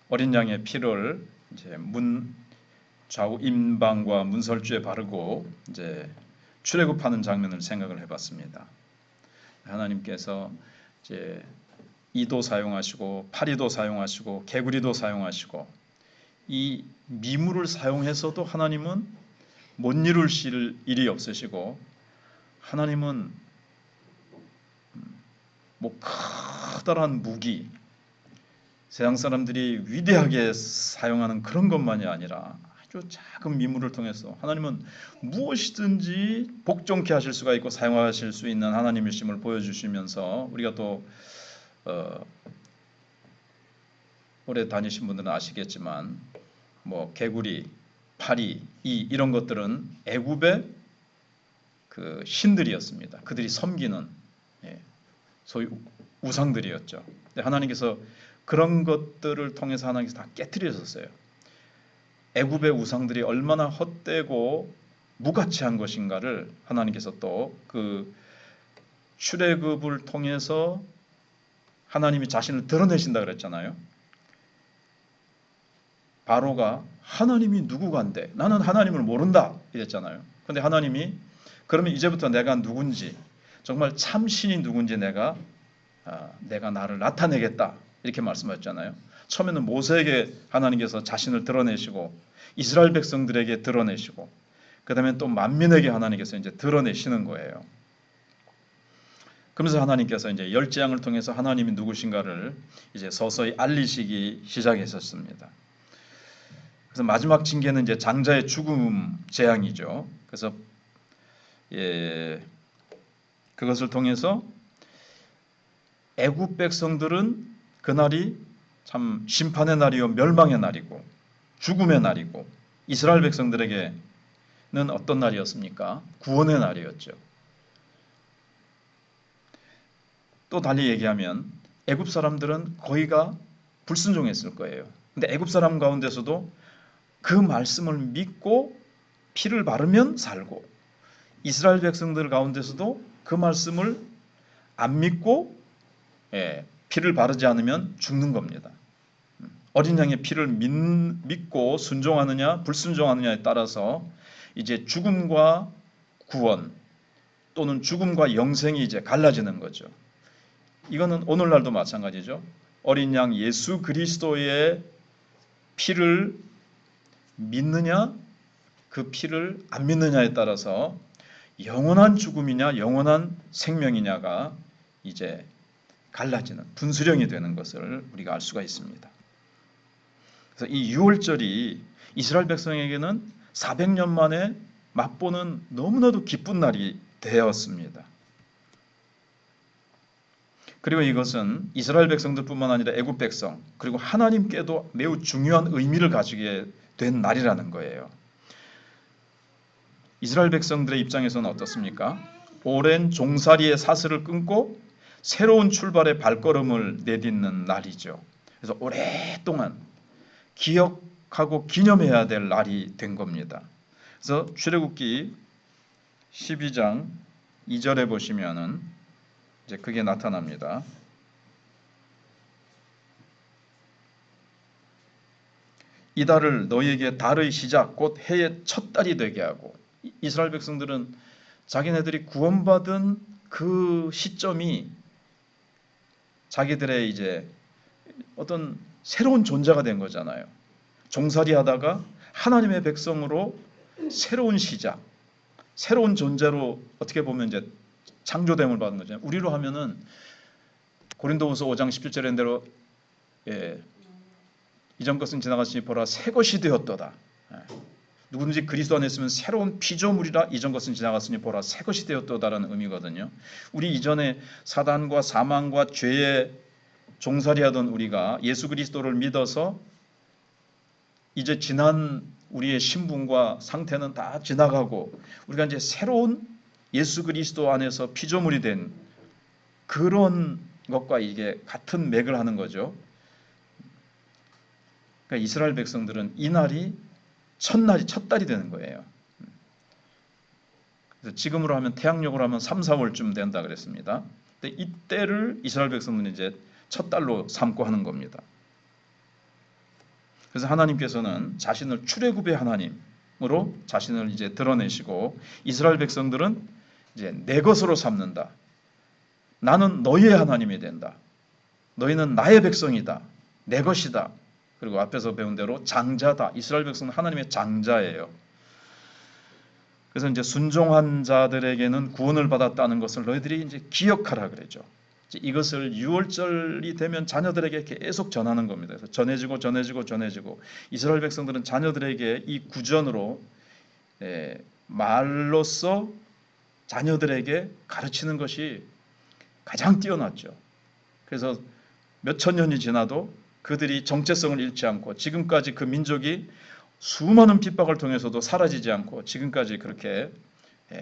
어린 양의 피를 이제 문 좌우 임방과 문설주에 바르고 이제 출애굽하는 장면을 생각을 해봤습니다. 하나님께서 이제 이도 사용하시고 파리도 사용하시고 개구리도 사용하시고 이 미물을 사용해서도 하나님은 못 이루실 일이 없으시고 하나님은 뭐 커다란 무기 세상 사람들이 위대하게 사용하는 그런 것만이 아니라 아주 작은 미물을 통해서 하나님은 무엇이든지 복종케 하실 수가 있고 사용하실 수 있는 하나님이심을 보여주시면서 우리가 또 오래 다니신 분들은 아시겠지만 뭐 개구리, 파리, 이런 것들은 애굽의 그 신들이었습니다. 그들이 섬기는 소위 우상들이었죠. 근데 하나님께서 그런 것들을 통해서 하나님께서 다 깨트리셨어요. 애굽의 우상들이 얼마나 헛되고 무가치한 것인가를 하나님께서 또 그 출애굽을 통해서 하나님이 자신을 드러내신다 그랬잖아요. 바로가 하나님이 누구간데 나는 하나님을 모른다 이랬잖아요. 근데 하나님이 그러면 이제부터 내가 누군지 정말 참신이 누군지 내가 나를 나타내겠다 이렇게 말씀하셨잖아요. 처음에는 모세에게 하나님께서 자신을 드러내시고 이스라엘 백성들에게 드러내시고 그 다음에 또 만민에게 하나님께서 이제 드러내시는 거예요. 그러면서 하나님께서 이제 열재앙을 통해서 하나님이 누구신가를 이제 서서히 알리시기 시작했었습니다. 그래서 마지막 징계는 이제 장자의 죽음 재앙이죠. 그래서 그것을 통해서 애굽 백성들은 그날이 참 심판의 날이요 멸망의 날이고 죽음의 날이고 이스라엘 백성들에게는 어떤 날이었습니까? 구원의 날이었죠. 또 달리 얘기하면 애굽 사람들은 거의가 불순종했을 거예요. 근데 애굽 사람 가운데서도 그 말씀을 믿고 피를 바르면 살고 이스라엘 백성들 가운데서도 그 말씀을 안 믿고 피를 바르지 않으면 죽는 겁니다. 어린 양의 피를 믿고 순종하느냐 불순종하느냐에 따라서 이제 죽음과 구원 또는 죽음과 영생이 이제 갈라지는 거죠. 이거는 오늘날도 마찬가지죠. 어린 양 예수 그리스도의 피를 믿느냐 그 피를 안 믿느냐에 따라서 영원한 죽음이냐 영원한 생명이냐가 이제 갈라지는 분수령이 되는 것을 우리가 알 수가 있습니다. 그래서 이 유월절이 이스라엘 백성에게는 400년 만에 맛보는 너무나도 기쁜 날이 되었습니다. 그리고 이것은 이스라엘 백성들뿐만 아니라 애굽 백성 그리고 하나님께도 매우 중요한 의미를 가지게 된 날이라는 거예요. 이스라엘 백성들의 입장에서는 어떻습니까? 오랜 종살이의 사슬을 끊고 새로운 출발의 발걸음을 내딛는 날이죠. 그래서 오랫동안 기억하고 기념해야 될 날이 된 겁니다. 그래서 출애굽기 12장 2절에 보시면은 이제 그게 나타납니다. 이 달을 너희에게 달의 시작 곧 해의 첫 달이 되게 하고 이스라엘 백성들은 자기네들이 구원받은 그 시점이 자기들의 이제 어떤 새로운 존재가 된 거잖아요. 종살이 하다가 하나님의 백성으로 새로운 시작, 새로운 존재로 어떻게 보면 이제 창조됨을 받은 거잖아요. 우리로 하면은 고린도후서 5장 17절인 대로 이전 것은 지나갔으니 보라 새 것이 되었도다. 누구든지 그리스도 안에 있으면 새로운 피조물이라 이전 것은 지나갔으니 보라 새 것이 되었도다라는 의미거든요. 우리 이전에 사단과 사망과 죄에 종살이하던 우리가 예수 그리스도를 믿어서 이제 지난 우리의 신분과 상태는 다 지나가고 우리가 이제 새로운 예수 그리스도 안에서 피조물이 된 그런 것과 이게 같은 맥을 하는 거죠. 그러니까 이스라엘 백성들은 이 날이 첫 달이 되는 거예요. 그래서 지금으로 하면 태양력으로 하면 3, 4월쯤 된다 그랬습니다. 근데 이때를 이스라엘 백성들은 이제 첫 달로 삼고 하는 겁니다. 그래서 하나님께서는 자신을 출애굽의 하나님으로 자신을 이제 드러내시고 이스라엘 백성들은 이제 내 것으로 삼는다. 나는 너희의 하나님이 된다. 너희는 나의 백성이다. 내 것이다. 그리고 앞에서 배운 대로 장자다. 이스라엘 백성은 하나님의 장자예요. 그래서 이제 순종한 자들에게는 구원을 받았다는 것을 너희들이 이제 기억하라 그러죠. 이것을 유월절이 되면 자녀들에게 계속 전하는 겁니다. 그래서 전해지고 이스라엘 백성들은 자녀들에게 이 구전으로 말로써 자녀들에게 가르치는 것이 가장 뛰어났죠. 그래서 몇천 년이 지나도 그들이 정체성을 잃지 않고 지금까지 그 민족이 수많은 핍박을 통해서도 사라지지 않고 지금까지 그렇게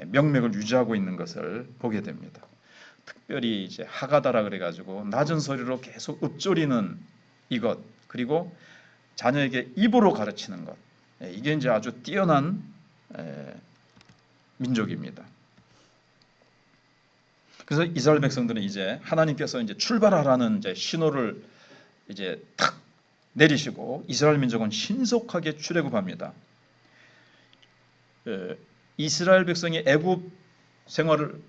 명맥을 유지하고 있는 것을 보게 됩니다. 특별히 이제 하가다라 그래가지고 낮은 소리로 계속 읊조리는 이것, 그리고 자녀에게 입으로 가르치는 것, 이게 이제 아주 뛰어난 민족입니다. 그래서 이스라엘 백성들은 이제 하나님께서 이제 출발하라는 이제 신호를 이제 탁 내리시고 이스라엘 민족은 신속하게 출애굽합니다. 이스라엘 백성이 애굽 생활을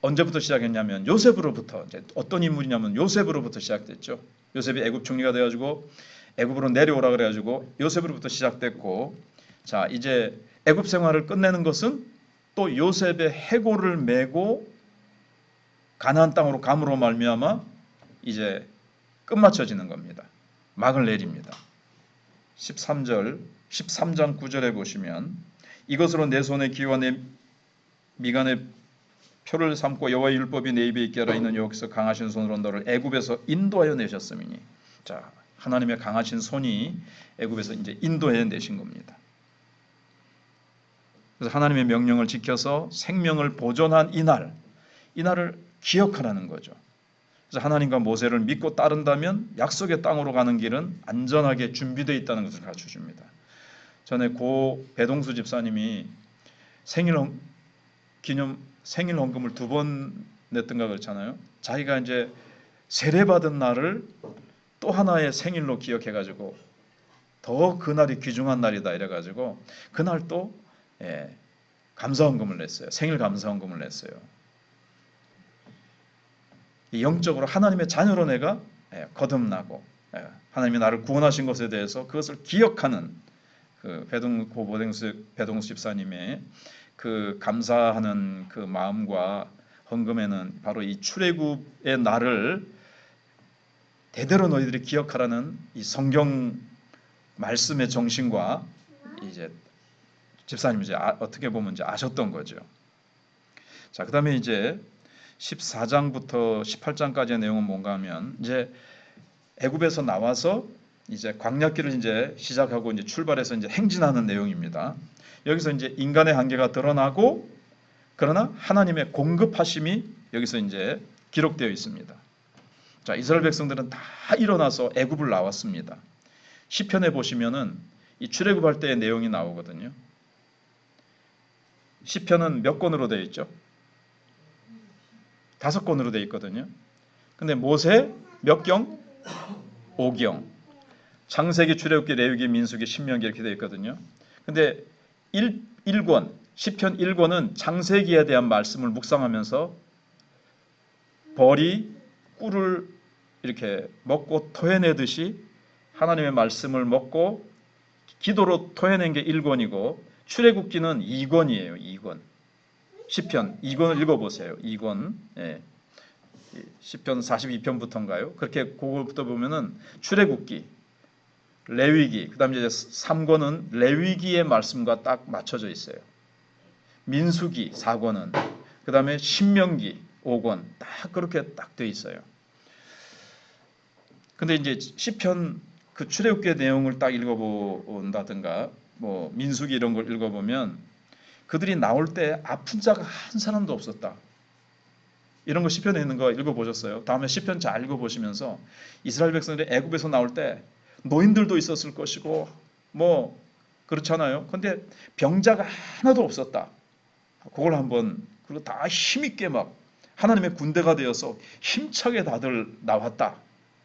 언제부터 시작했냐면 요셉으로부터, 이제 어떤 인물이냐면 요셉으로부터 시작됐죠. 요셉이 애굽 총리가 돼가지고 애굽으로 내려오라 그래가지고 요셉으로부터 시작됐고, 자 이제 애굽 생활을 끝내는 것은 또 요셉의 해골을 메고 가나안 땅으로 감으로 말미암아 이제 끝마쳐지는 겁니다. 막을 내립니다. 13장 9절에 보시면 이것으로 내 손에 기와 내 미간에 표를 삼고 여호와의 율법이 내 입에 있게 하라. 이는 여호와께서 강하신 손으로 너를 애굽에서 인도하여 내셨음이니. 자, 하나님의 강하신 손이 애굽에서 이제 인도해 내신 겁니다. 그래서 하나님의 명령을 지켜서 생명을 보존한 이날을 기억하라는 거죠. 그래서 하나님과 모세를 믿고 따른다면 약속의 땅으로 가는 길은 안전하게 준비되어 있다는 것을 가르쳐 줍니다. 전에 고 배동수 집사님이 생일 헌금을 2번 냈던가 그렇잖아요. 자기가 이제 세례받은 날을 또 하나의 생일로 기억해가지고 더 그날이 귀중한 날이다 이래가지고 그날 또 감사헌금을 냈어요. 생일 감사헌금을 냈어요. 영적으로 하나님의 자녀로 내가 거듭나고 하나님이 나를 구원하신 것에 대해서 그것을 기억하는 그 배동수 집사님의 그 감사하는 그 마음과 헌금에는 바로 이 출애굽의 날을 대대로 너희들이 기억하라는 이 성경 말씀의 정신과 이제 집사님이 이제 어떻게 보면 이제 아셨던 거죠. 자, 그다음에 이제 14장부터 18장까지의 내용은 뭔가 하면 이제 애굽에서 나와서 이제 광야길을 이제 시작하고 이제 출발해서 이제 행진하는 내용입니다. 여기서 이제 인간의 한계가 드러나고 그러나 하나님의 공급하심이 여기서 이제 기록되어 있습니다. 자, 이스라엘 백성들은 다 일어나서 애굽을 나왔습니다. 시편에 보시면은 이 출애굽할 때의 내용이 나오거든요. 시편은 몇 권으로 되어 있죠? 5권으로 되어 있거든요. 근데 모세 몇 경? 5경. 창세기, 출애굽기, 레위기, 민수기, 신명기 이렇게 되어 있거든요. 근데 1권, 시편 1권은 창세기에 대한 말씀을 묵상하면서 벌이 꿀을 이렇게 먹고 토해내듯이 하나님의 말씀을 먹고 기도로 토해낸 게 1권이고 출애굽기는 2권이에요. 2권. 시편 2권을 읽어보세요. 2권. 시편 42편부터인가요? 그렇게 그거부터 보면은 출애굽기, 레위기, 그다음에 이제 3권은 레위기의 말씀과 딱 맞춰져 있어요. 민수기 4권은, 그다음에 신명기 5권 딱 그렇게 딱 돼 있어요. 근데 이제 시편 그 출애굽기의 내용을 딱 읽어본다든가 뭐 민수기 이런 걸 읽어보면 그들이 나올 때 아픈 자가 한 사람도 없었다. 이런 거 시편에 있는 거 읽어보셨어요? 다음에 시편 잘 읽어보시면서 이스라엘 백성들이 애굽에서 나올 때 노인들도 있었을 것이고 뭐 그렇잖아요. 근데 병자가 하나도 없었다. 그걸 한번, 그리고 다 힘있게 막 하나님의 군대가 되어서 힘차게 다들 나왔다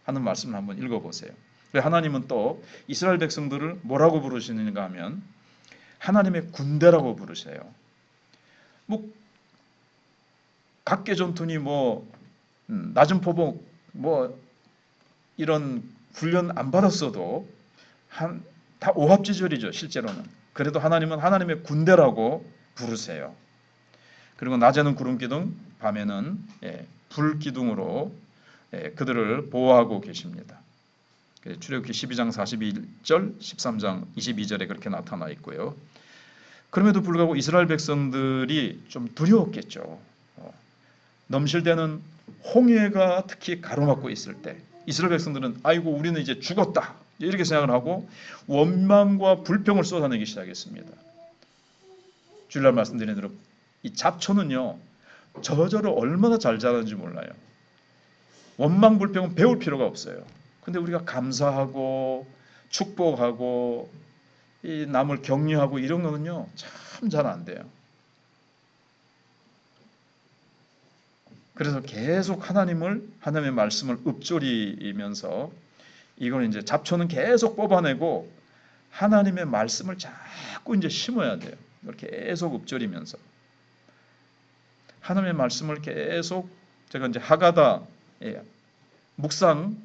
하는 말씀을 한번 읽어보세요. 하나님은 또 이스라엘 백성들을 뭐라고 부르시는가 하면 하나님의 군대라고 부르세요. 뭐 각계 전투니 뭐 낮은 포복 뭐 이런 훈련 안 받았어도 다 오합지졸이죠, 실제로는. 그래도 하나님은 하나님의 군대라고 부르세요. 그리고 낮에는 구름 기둥, 밤에는 불 기둥으로 그들을 보호하고 계십니다. 출애굽기 12장 41절, 13장 22절에 그렇게 나타나 있고요. 그럼에도 불구하고 이스라엘 백성들이 좀 두려웠겠죠. 넘실대는 홍해가 특히 가로막고 있을 때 이스라엘 백성들은 아이고 우리는 이제 죽었다 이렇게 생각을 하고 원망과 불평을 쏟아내기 시작했습니다. 주일날 말씀드린 대로 이 잡초는요 저절로 얼마나 잘 자라는지 몰라요. 원망 불평은 배울 필요가 없어요. 근데 우리가 감사하고 축복하고 이 남을 격려하고 이런 거는요 참 잘 안 돼요. 그래서 계속 하나님의 말씀을 읊조리면서 이걸 이제 잡초는 계속 뽑아내고 하나님의 말씀을 자꾸 이제 심어야 돼요. 이걸 계속 읊조리면서 하나님의 말씀을 계속 제가 이제 하가다 묵상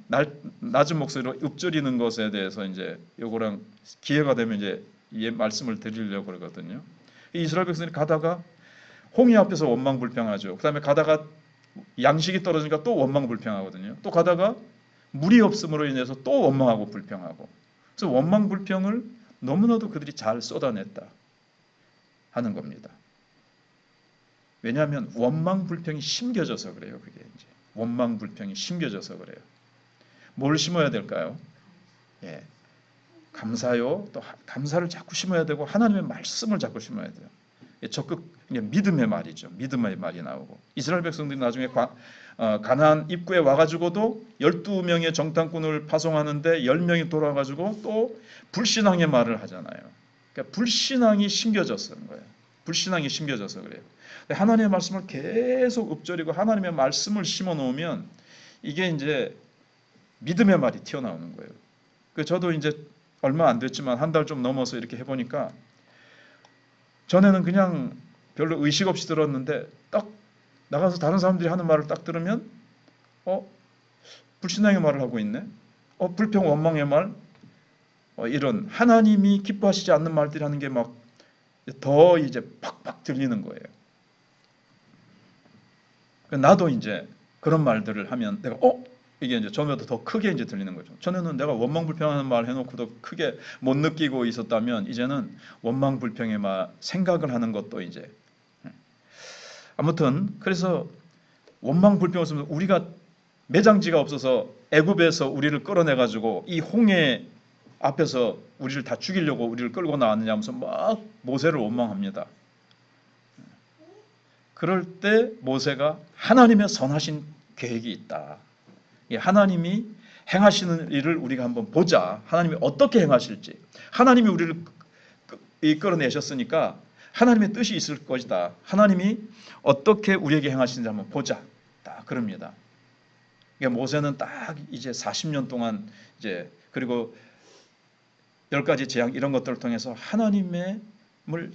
낮은 목소리로 읊조리는 것에 대해서 이제 요거랑 기회가 되면 이제 이 말씀을 드리려고 그러거든요. 이스라엘 백성이 가다가 홍해 앞에서 원망불평하죠. 그다음에 가다가 양식이 떨어지니까 또 원망불평하거든요. 또 가다가 물이 없음으로 인해서 또 원망하고 불평하고. 그래서 원망불평을 너무나도 그들이 잘 쏟아냈다 하는 겁니다. 왜냐하면 원망불평이 심겨져서 그래요. 그게 이제 원망불평이 심겨져서 그래요. 뭘 심어야 될까요? 감사요. 또 감사를 자꾸 심어야 되고 하나님의 말씀을 자꾸 심어야 돼요. 적극 믿음의 말이죠. 믿음의 말이 나오고 이스라엘 백성들이 나중에 가나안 입구에 와가지고도 12명의 정탐꾼을 파송하는데 10명이 돌아가지고 또 불신앙의 말을 하잖아요. 그러니까 불신앙이 심겨졌는 거예요. 불신앙이 심겨져서 그래요. 하나님의 말씀을 계속 읊조리고 하나님의 말씀을 심어 놓으면 이게 이제 믿음의 말이 튀어나오는 거예요. 저도 이제 얼마 안 됐지만 한 달 좀 넘어서 이렇게 해보니까 전에는 그냥 별로 의식 없이 들었는데 딱 나가서 다른 사람들이 하는 말을 딱 들으면 불신앙의 말을 하고 있네. 불평 원망의 말 이런 하나님이 기뻐하시지 않는 말들이 하는 게 막 더 이제 팍팍 들리는 거예요. 나도 이제 그런 말들을 하면 내가 이게 이제 저보다 더 크게 이제 들리는 거죠. 전에는 내가 원망불평하는 말 해놓고도 크게 못 느끼고 있었다면 이제는 원망불평의 말 생각을 하는 것도 이제 아무튼 그래서 원망불평을 쓰면 우리가 매장지가 없어서 애굽에서 우리를 끌어내가지고 이 홍해 앞에서 우리를 다 죽이려고 우리를 끌고 나왔느냐 하면서 막 모세를 원망합니다. 그럴 때 모세가 하나님의 선하신 계획이 있다. 하나님이 행하시는 일을 우리가 한번 보자. 하나님이 어떻게 행하실지. 하나님이 우리를 끌어내셨으니까 하나님의 뜻이 있을 것이다. 하나님이 어떻게 우리에게 행하시는지 한번 보자. 딱 그럽니다. 그러니까 모세는 딱 이제 40년 동안 이제 그리고 10가지 재앙 이런 것들을 통해서 하나님을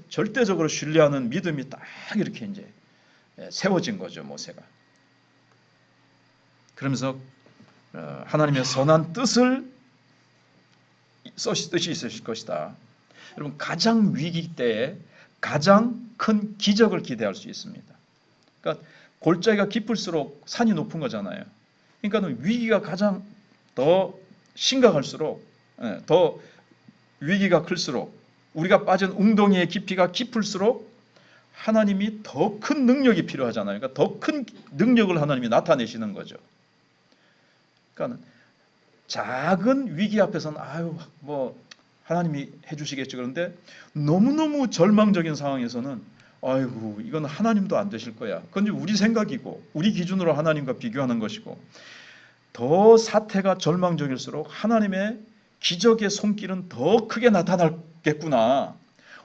절대적으로 신뢰하는 믿음이 딱 이렇게 이제 세워진 거죠, 모세가. 그러면서 하나님의 선한 뜻이 있으실 것이다. 여러분 가장 위기 때에 가장 큰 기적을 기대할 수 있습니다. 그러니까 골짜기가 깊을수록 산이 높은 거잖아요. 그러니까 위기가 가장 더 심각할수록 더 위기가 클수록 우리가 빠진 웅덩이의 깊이가 깊을수록 하나님이 더 큰 능력이 필요하잖아요. 그러니까 더 큰 능력을 하나님이 나타내시는 거죠. 그러니까 작은 위기 앞에서는 뭐 하나님이 해주시겠죠. 그런데 너무너무 절망적인 상황에서는 아이고 이건 하나님도 안 되실 거야. 그건 이제 우리 생각이고 우리 기준으로 하나님과 비교하는 것이고 더 사태가 절망적일수록 하나님의 기적의 손길은 더 크게 나타나겠구나.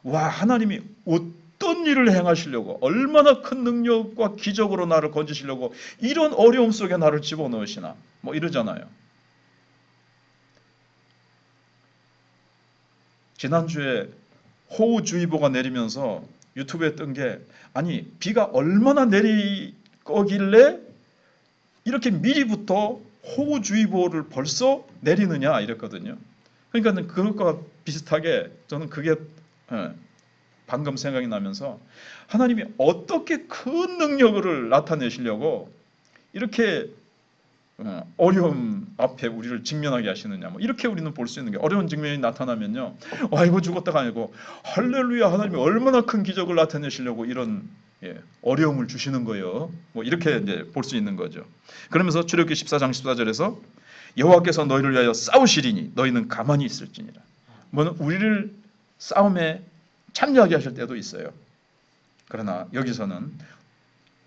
와 하나님이 어떤 일을 행하시려고 얼마나 큰 능력과 기적으로 나를 건지시려고 이런 어려움 속에 나를 집어넣으시나 뭐 이러잖아요. 지난주에 호우주의보가 내리면서 유튜브에 뜬 게 아니 비가 얼마나 내릴 거길래 이렇게 미리부터 호우주의보를 벌써 내리느냐 이랬거든요. 그러니까 그것과 비슷하게 저는 그게 방금 생각이 나면서 하나님이 어떻게 큰 능력을 나타내시려고 이렇게 어려움 앞에 우리를 직면하게 하시느냐. 뭐 이렇게 우리는 볼 수 있는 게 어려운 직면이 나타나면요. 아이고 죽었다가 아니고 할렐루야 하나님이 얼마나 큰 기적을 나타내시려고 이런 어려움을 주시는 거예요. 뭐 이렇게 이제 볼 수 있는 거죠. 그러면서 출애굽기 14장 14절에서 여호와께서 너희를 위하여 싸우시리니 너희는 가만히 있을지니라. 뭐는 우리를 싸움에 참여하게 하실 때도 있어요. 그러나 여기서는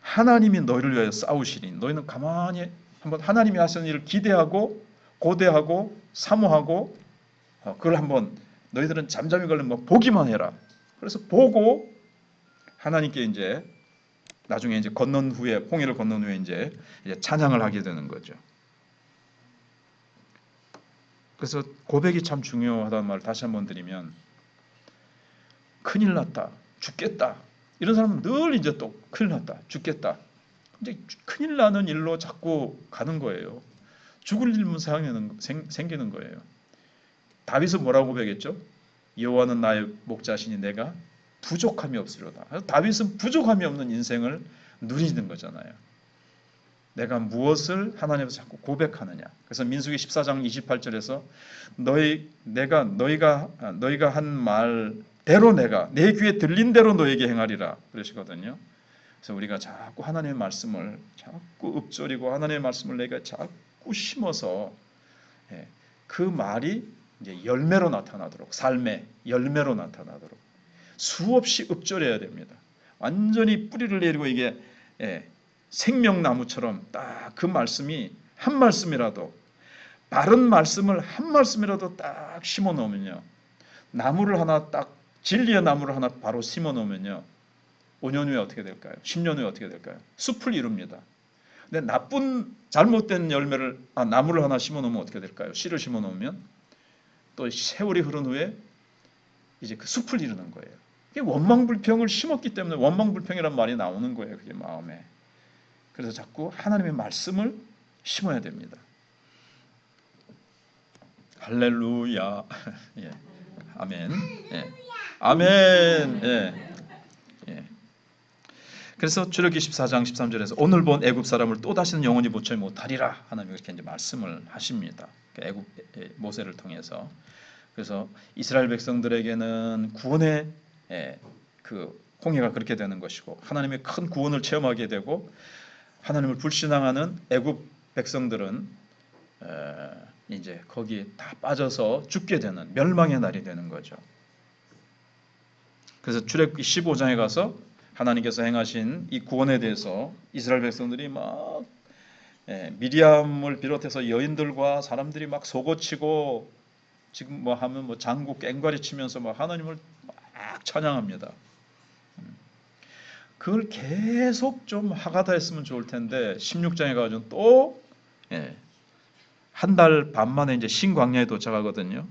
하나님이 너희를 위하여 싸우시리니 너희는 가만히 한번 하나님이 하시는 일을 기대하고 고대하고 사모하고 그걸 한번 너희들은 잠잠히 걸리면 보기만 해라. 그래서 보고 하나님께 이제 나중에 이제 건넌 후에 홍해를 건넌 후에 이제 찬양을 하게 되는 거죠. 그래서 고백이 참 중요하다는 말을 다시 한번 드리면 큰일 났다, 죽겠다 이런 사람은 늘 이제 또 큰일 났다, 죽겠다. 이제 큰일 나는 일로 자꾸 가는 거예요. 죽을 일만 생기는 거예요. 다윗은 뭐라고 고백했죠? 여호와는 나의 목자시니 내가 부족함이 없으리로다. 다윗은 부족함이 없는 인생을 누리는 거잖아요. 내가 무엇을 하나님 앞에서 자꾸 고백하느냐. 그래서 민수기 14장 28절에서 너희가 한 말대로 내가 내 귀에 들린 대로 너에게 행하리라 그러시거든요. 그래서 우리가 자꾸 하나님의 말씀을 자꾸 읊조리고 하나님의 말씀을 내가 자꾸 심어서 그 말이 이제 열매로 나타나도록 삶의 열매로 나타나도록 수없이 읊조려야 됩니다. 완전히 뿌리를 내리고 이게 생명나무처럼 딱 그 말씀이 한 말씀이라도 바른 말씀을 한 말씀이라도 딱 심어 놓으면요. 나무를 하나 딱 진리의 나무를 하나 바로 심어 놓으면요. 5년 후에 어떻게 될까요? 10년 후에 어떻게 될까요? 숲을 이룹니다. 근데 나쁜 잘못된 열매를 나무를 하나 심어 놓으면 어떻게 될까요? 씨를 심어 놓으면 또 세월이 흐른 후에 이제 그 숲을 이루는 거예요. 이게 원망불평을 심었기 때문에 원망불평이란 말이 나오는 거예요. 그게 마음에. 그래서 자꾸 하나님의 말씀을 심어야 됩니다. 할렐루야. 예. 아멘. 예. 아멘. 예. 예. 그래서 출애굽기 14장 13절에서 오늘 본 애굽 사람을 또 다시는 영원히 보지 못하리라 하나님 이렇게 이제 말씀을 하십니다. 애굽 모세를 통해서. 그래서 이스라엘 백성들에게는 구원의 그 홍해가 그렇게 되는 것이고 하나님의 큰 구원을 체험하게 되고 하나님을 불신앙하는 애굽 백성들은 이제 거기에 다 빠져서 죽게 되는 멸망의 날이 되는 거죠. 그래서 출애굽기 15장에 가서 하나님께서 행하신 이 구원에 대해서 이스라엘 백성들이 막 미리암을 비롯해서 여인들과 사람들이 막 소고치고 지금 뭐 하면 뭐 장구 꽹과리 치면서 막 하나님을 막 찬양합니다. 그걸 계속 좀 하가다 했으면 좋을 텐데 16장에 가서 또 한 달 반 만에 이제 신광야에 도착하거든요.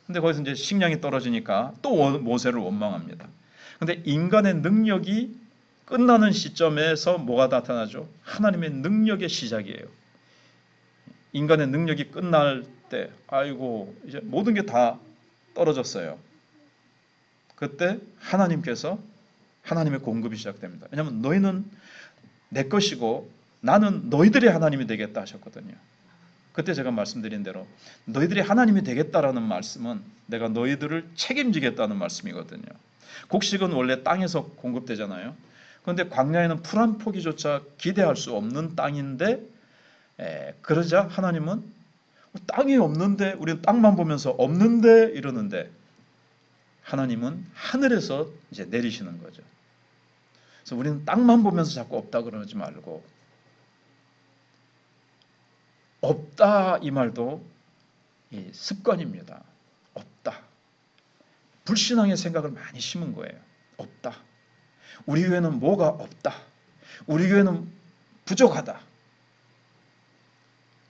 근데 거기서 이제 식량이 떨어지니까 또 모세를 원망합니다. 근데 인간의 능력이 끝나는 시점에서 뭐가 나타나죠? 하나님의 능력의 시작이에요. 인간의 능력이 끝날 때 아이고 이제 모든 게 다 떨어졌어요. 그때 하나님께서 하나님의 공급이 시작됩니다. 왜냐하면 너희는 내 것이고 나는 너희들의 하나님이 되겠다 하셨거든요. 그때 제가 말씀드린 대로 너희들이 하나님이 되겠다라는 말씀은 내가 너희들을 책임지겠다는 말씀이거든요. 곡식은 원래 땅에서 공급되잖아요. 그런데 광야에는 풀 한 포기조차 기대할 수 없는 땅인데 그러자 하나님은 땅이 없는데 우리는 땅만 보면서 없는데 이러는데 하나님은 하늘에서 이제 내리시는 거죠. 그래서 우리는 땅만 보면서 자꾸 없다 그러지 말고 없다 이 말도 이 습관입니다. 없다. 불신앙의 생각을 많이 심은 거예요. 없다. 우리 교회는 뭐가 없다. 우리 교회는 부족하다.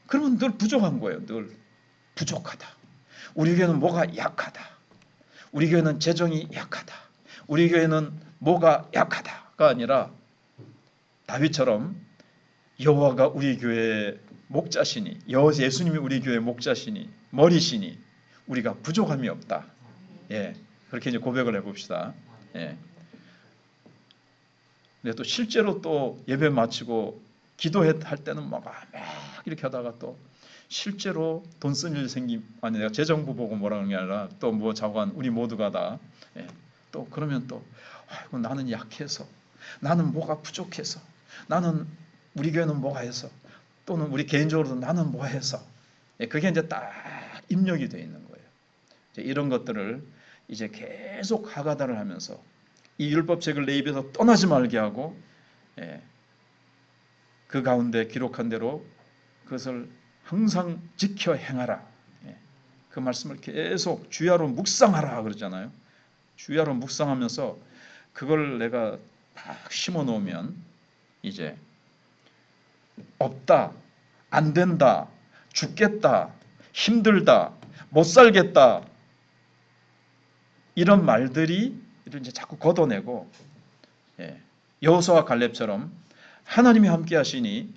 그러면 늘 부족한 거예요. 늘 부족하다. 우리 교회는 뭐가 약하다. 우리 교회는 재정이 약하다. 우리 교회는 뭐가 약하다가 아니라 다윗처럼 여호와가 우리 교회의 목자시니, 예수님이 우리 교회의 목자시니, 머리시니 우리가 부족함이 없다. 예, 그렇게 이제 고백을 해봅시다. 예. 근데 또 실제로 또 예배 마치고 기도할 때는 막 이렇게 하다가 또 실제로 돈 쓸 일 아니 내가 재정부 보고 뭐라는 게 아니라 또 뭐 자관 우리 모두가 다 예, 또 그러면 또 아이고 나는 약해서 나는 뭐가 부족해서 나는 우리 교회는 뭐가 해서 또는 우리 개인적으로도 나는 뭐 해서 예, 그게 이제 딱 입력이 되어 있는 거예요. 이제 이런 것들을 이제 계속 하가다를 하면서 이 율법책을 내 입에서 떠나지 말게 하고 예, 그 가운데 기록한 대로 그것을 항상 지켜 행하라. 예, 그 말씀을 계속 주야로 묵상하라 그러잖아요. 주야로 묵상하면서 그걸 내가 막 심어 놓으면 이제 없다, 안 된다, 죽겠다, 힘들다, 못 살겠다 이런 말들이 이제 자꾸 걷어내고 예, 여호수아와 갈렙처럼 하나님이 함께 하시니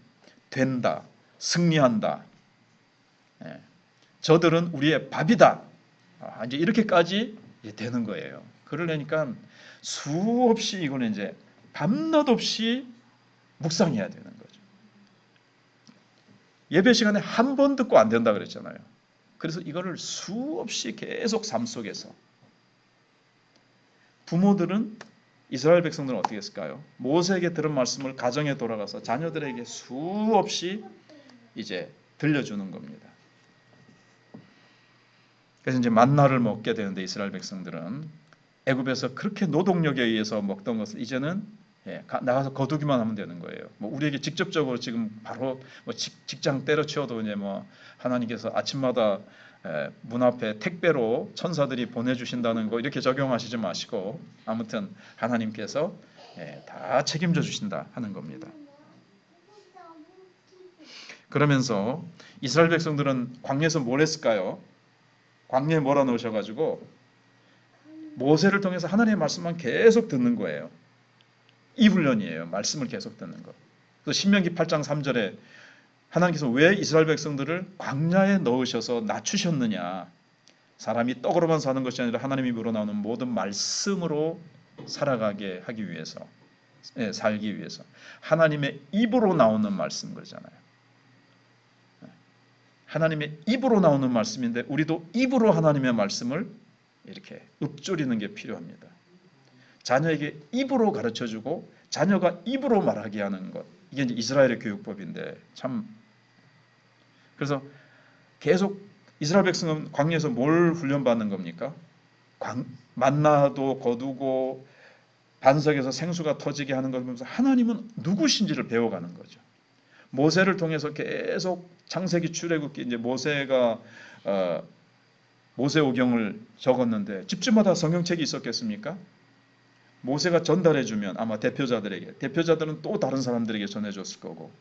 된다, 승리한다. 예, 저들은 우리의 밥이다. 이제 이렇게까지 되는 거예요. 그러려니까 수없이 이거는 이제 밤낮 없이 묵상해야 되는 거죠. 예배 시간에 한 번 듣고 안 된다 그랬잖아요. 그래서 이거를 수없이 계속 삶 속에서 부모들은 이스라엘 백성들은 어떻게 했을까요? 모세에게 들은 말씀을 가정에 돌아가서 자녀들에게 수없이 이제 들려주는 겁니다. 그래서 이제 만나를 먹게 되는데 이스라엘 백성들은 애굽에서 그렇게 노동력에 의해서 먹던 것을 이제는 나가서 거두기만 하면 되는 거예요. 뭐 우리에게 직접적으로 지금 바로 뭐 직장 때려치워도 이제 뭐 하나님께서 아침마다 문 앞에 택배로 천사들이 보내주신다는 거 이렇게 적용하시지 마시고 아무튼 하나님께서 다 책임져 주신다 하는 겁니다. 그러면서 이스라엘 백성들은 광야에서 뭘 했을까요? 광야에 몰아넣으셔가지고 모세를 통해서 하나님의 말씀만 계속 듣는 거예요. 이 훈련이에요. 말씀을 계속 듣는 것. 그래서 신명기 8장 3절에 하나님께서 왜 이스라엘 백성들을 광야에 넣으셔서 낮추셨느냐. 사람이 떡으로만 사는 것이 아니라 하나님의 입으로 나오는 모든 말씀으로 살아가게 하기 위해서, 살기 위해서. 하나님의 입으로 나오는 말씀 그러잖아요. 하나님의 입으로 나오는 말씀인데 우리도 입으로 하나님의 말씀을 이렇게 읊조리는 게 필요합니다. 자녀에게 입으로 가르쳐주고 자녀가 입으로 말하게 하는 것. 이게 이제 이스라엘의 교육법인데 참 그래서 계속 이스라엘 백성은 광야에서 뭘 훈련받는 겁니까? 만나도 거두고 반석에서 생수가 터지게 하는 걸 보면서 하나님은 누구신지를 배워가는 거죠. 모세를 통해서 계속 창세기 출애굽기 이제 모세가 모세오경을 적었는데 집집마다 성경책이 있었겠습니까? 모세가 전달해주면 아마 대표자들은 또 다른 사람들에게 전해줬을 거고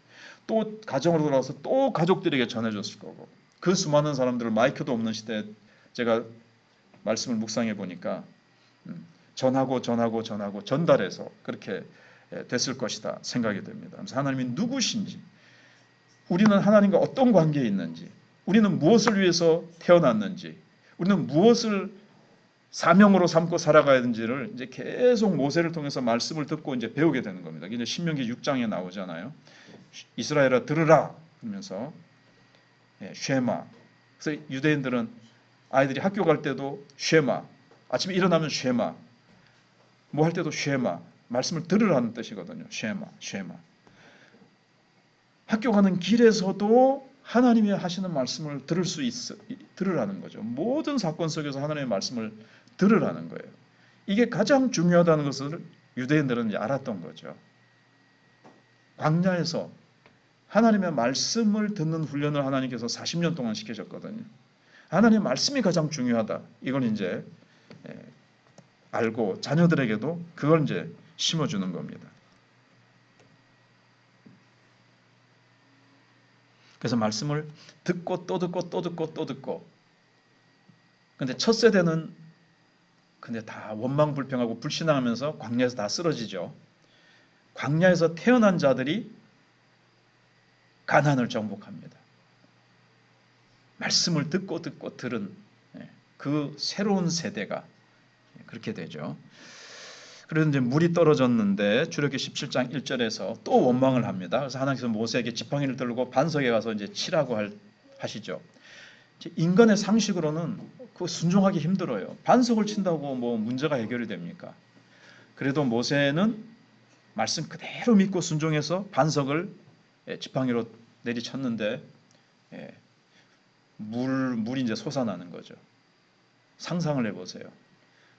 또 가정으로 돌아와서 또 가족들에게 전해줬을 거고 그 수많은 사람들을 마이크도 없는 시대에 제가 말씀을 묵상해 보니까 전하고 전달해서 그렇게 됐을 것이다 생각이 됩니다. 그래서 하나님이 누구신지 우리는 하나님과 어떤 관계에 있는지 우리는 무엇을 위해서 태어났는지 우리는 무엇을 사명으로 삼고 살아가야 되는지를 이제 계속 모세를 통해서 말씀을 듣고 이제 배우게 되는 겁니다. 이제 신명기 6장에 나오잖아요. 이스라엘아 들으라 그러면서 쉐마. 그래서 유대인들은 아이들이 학교 갈 때도 쉐마. 아침에 일어나면 쉐마. 뭐 할 때도 쉐마. 말씀을 들으라는 뜻이거든요. 쉐마. 학교 가는 길에서도 하나님이 하시는 말씀을 들으라는 거죠. 모든 사건 속에서 하나님의 말씀을 들으라는 거예요. 이게 가장 중요하다는 것을 유대인들은 알았던 거죠. 광야에서 하나님의 말씀을 듣는 훈련을 하나님께서 40년 동안 시켜줬거든요. 하나님의 말씀이 가장 중요하다. 이걸 이제 알고 자녀들에게도 그걸 이제 심어주는 겁니다. 그래서 말씀을 듣고 또 듣고 또 듣고 또 듣고. 근데 첫 세대는 근데 다 원망불평하고 불신앙하면서 광야에서 다 쓰러지죠. 광야에서 태어난 자들이 가나안을 정복합니다. 말씀을 듣고 들은 그 새로운 세대가 그렇게 되죠. 그래서 이제 물이 떨어졌는데 출애굽기 17장 1절에서 또 원망을 합니다. 그래서 하나님께서 모세에게 지팡이를 들고 반석에 가서 이제 치라고 하시죠. 인간의 상식으로는 그 순종하기 힘들어요. 반석을 친다고 뭐 문제가 해결이 됩니까? 그래도 모세는 말씀 그대로 믿고 순종해서 반석을 지팡이로 내리쳤는데 물이 이제 솟아나는 거죠. 상상을 해보세요.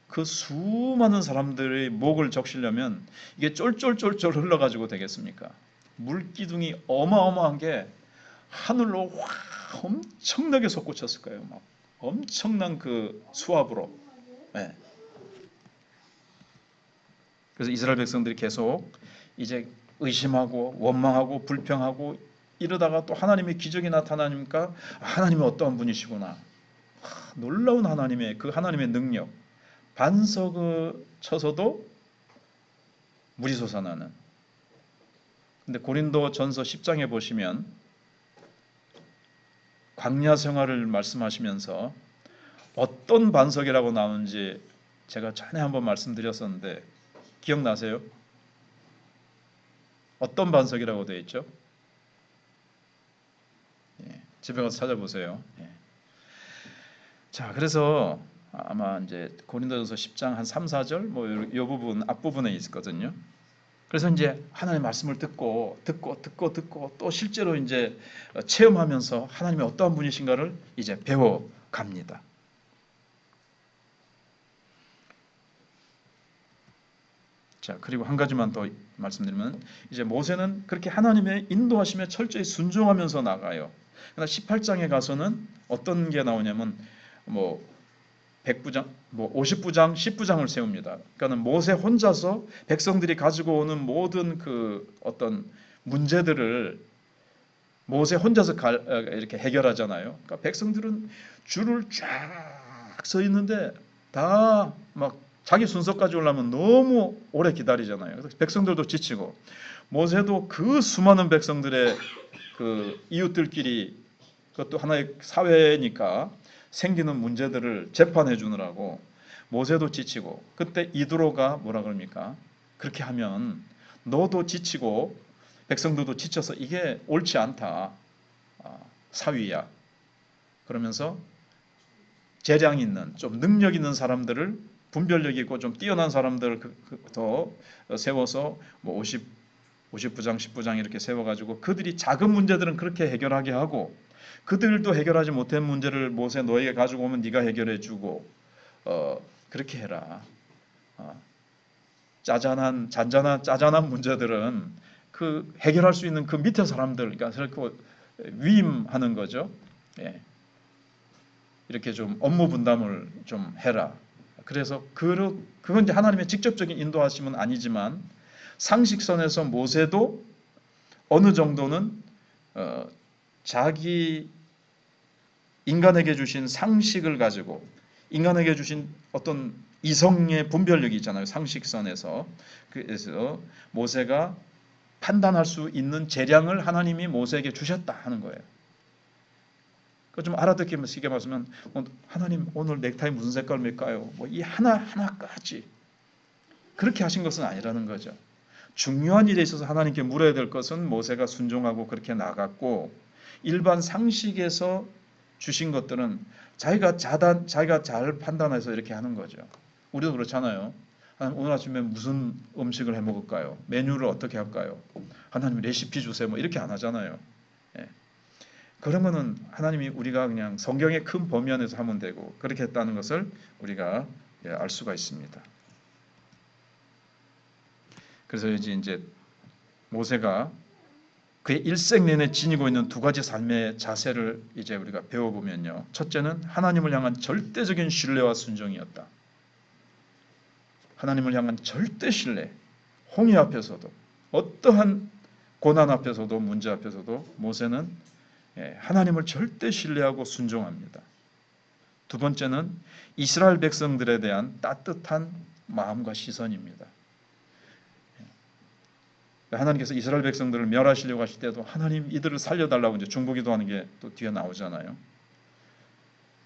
그 수많은 사람들의 목을 적시려면 이게 쫄쫄쫄쫄 흘러가지고 되겠습니까? 물기둥이 어마어마한 게 하늘로 확 엄청나게 솟구쳤을 거예요. 막 엄청난 그 수압으로. 네. 그래서 이스라엘 백성들이 계속 이제 의심하고 원망하고 불평하고 이러다가 또 하나님의 기적이 나타나니까 하나님은 어떠한 분이시구나. 놀라운 하나님의 그 하나님의 능력. 반석을 쳐서도 물이 솟아나는. 근데 고린도전서 10장에 보시면 광야 생활을 말씀하시면서 어떤 반석이라고 나오는지 제가 전에 한번 말씀드렸었는데 기억나세요? 어떤 반석이라고 되어 있죠? 집에 가서 찾아보세요. 자, 그래서 아마 이제 고린도전서 10장 한 3, 4절 뭐 이 부분 앞부분에 있거든요. 그래서 이제 하나님의 말씀을 듣고 또 실제로 이제 체험하면서 하나님이 어떠한 분이신가를 이제 배워 갑니다. 자, 그리고 한 가지만 더 말씀드리면 이제 모세는 그렇게 하나님의 인도하심에 철저히 순종하면서 나가요. 그러나 18장에 가서는 어떤 게 나오냐면 뭐 100부장, 뭐 50부장, 10부장을 세웁니다. 그러니까 모세 혼자서 백성들이 가지고 오는 모든 그 어떤 문제들을 모세 혼자서 이렇게 해결하잖아요. 그러니까 백성들은 줄을 쫙 서 있는데 다 막 자기 순서까지 오려면 너무 오래 기다리잖아요. 그래서 백성들도 지치고 모세도 그 수많은 백성들의 그 이웃들끼리 그것도 하나의 사회니까 생기는 문제들을 재판해 주느라고 모세도 지치고 그때 이드로가 뭐라 그럽니까? 그렇게 하면 너도 지치고 백성들도 지쳐서 이게 옳지 않다. 사위야. 그러면서 재량 있는 좀 능력 있는 사람들을 분별력 있고 좀 뛰어난 사람들을 더 세워서 뭐 50부장, 10부장 이렇게 세워가지고 그들이 작은 문제들은 그렇게 해결하게 하고 그들도 해결하지 못한 문제를 모세 너에게 가지고 오면 네가 해결해주고 그렇게 해라. 짜잔한 문제들은 그 해결할 수 있는 그 밑에 사람들, 그러니까 위임하는 거죠. 예. 이렇게 좀 업무 분담을 좀 해라. 그래서 그건 이제 하나님의 직접적인 인도하심은 아니지만 상식선에서 모세도 어느 정도는 자기 인간에게 주신 상식을 가지고 인간에게 주신 어떤 이성의 분별력이 있잖아요. 상식선에서. 그래서 모세가 판단할 수 있는 재량을 하나님이 모세에게 주셨다 하는 거예요. 좀 알아듣기 쉽게 말하면 하나님 오늘 넥타이 무슨 색깔일까요? 뭐 이 하나까지 그렇게 하신 것은 아니라는 거죠. 중요한 일에 있어서 하나님께 물어야 될 것은 모세가 순종하고 그렇게 나갔고 일반 상식에서 주신 것들은 자기가 잘 판단해서 이렇게 하는 거죠. 우리도 그렇잖아요. 하나님 오늘 아침에 무슨 음식을 해 먹을까요? 메뉴를 어떻게 할까요? 하나님 레시피 주세요. 뭐 이렇게 안 하잖아요. 예. 그런 거는 하나님이 우리가 그냥 성경의 큰 범위 안에서 하면 되고 그렇게 했다는 것을 우리가 알 수가 있습니다. 그래서 이제 모세가 그의 일생 내내 지니고 있는 두 가지 삶의 자세를 이제 우리가 배워보면요. 첫째는 하나님을 향한 절대적인 신뢰와 순종이었다. 하나님을 향한 절대 신뢰. 홍해 앞에서도 어떠한 고난 앞에서도 문제 앞에서도 모세는 하나님을 절대 신뢰하고 순종합니다. 두 번째는 이스라엘 백성들에 대한 따뜻한 마음과 시선입니다. 하나님께서 이스라엘 백성들을 멸하시려고 하실 때도 하나님 이들을 살려달라고 이제 중보기도하는 게 또 뒤에 나오잖아요.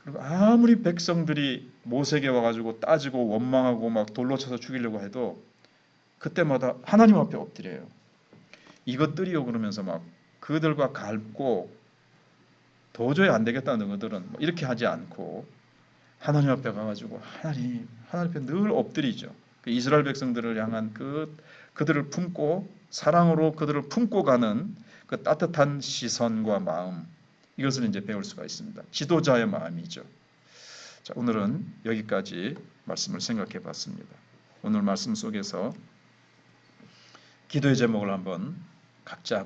그리고 아무리 백성들이 모세에게 와가지고 따지고 원망하고 막 돌로 쳐서 죽이려고 해도 그때마다 하나님 앞에 엎드려요. 이것들이요 그러면서 막 그들과 갈고 도저히 안 되겠다는 그들은 이렇게 하지 않고 하나님 앞에 가가지고 하나님 앞에 늘 엎드리죠. 이스라엘 백성들을 향한 그들을 품고 사랑으로 그들을 품고 가는 그 따뜻한 시선과 마음, 이것을 이제 배울 수가 있습니다. 지도자의 마음이죠. 자, 오늘은 여기까지 말씀을 생각해 봤습니다. 오늘 말씀 속에서 기도의 제목을 한번 각자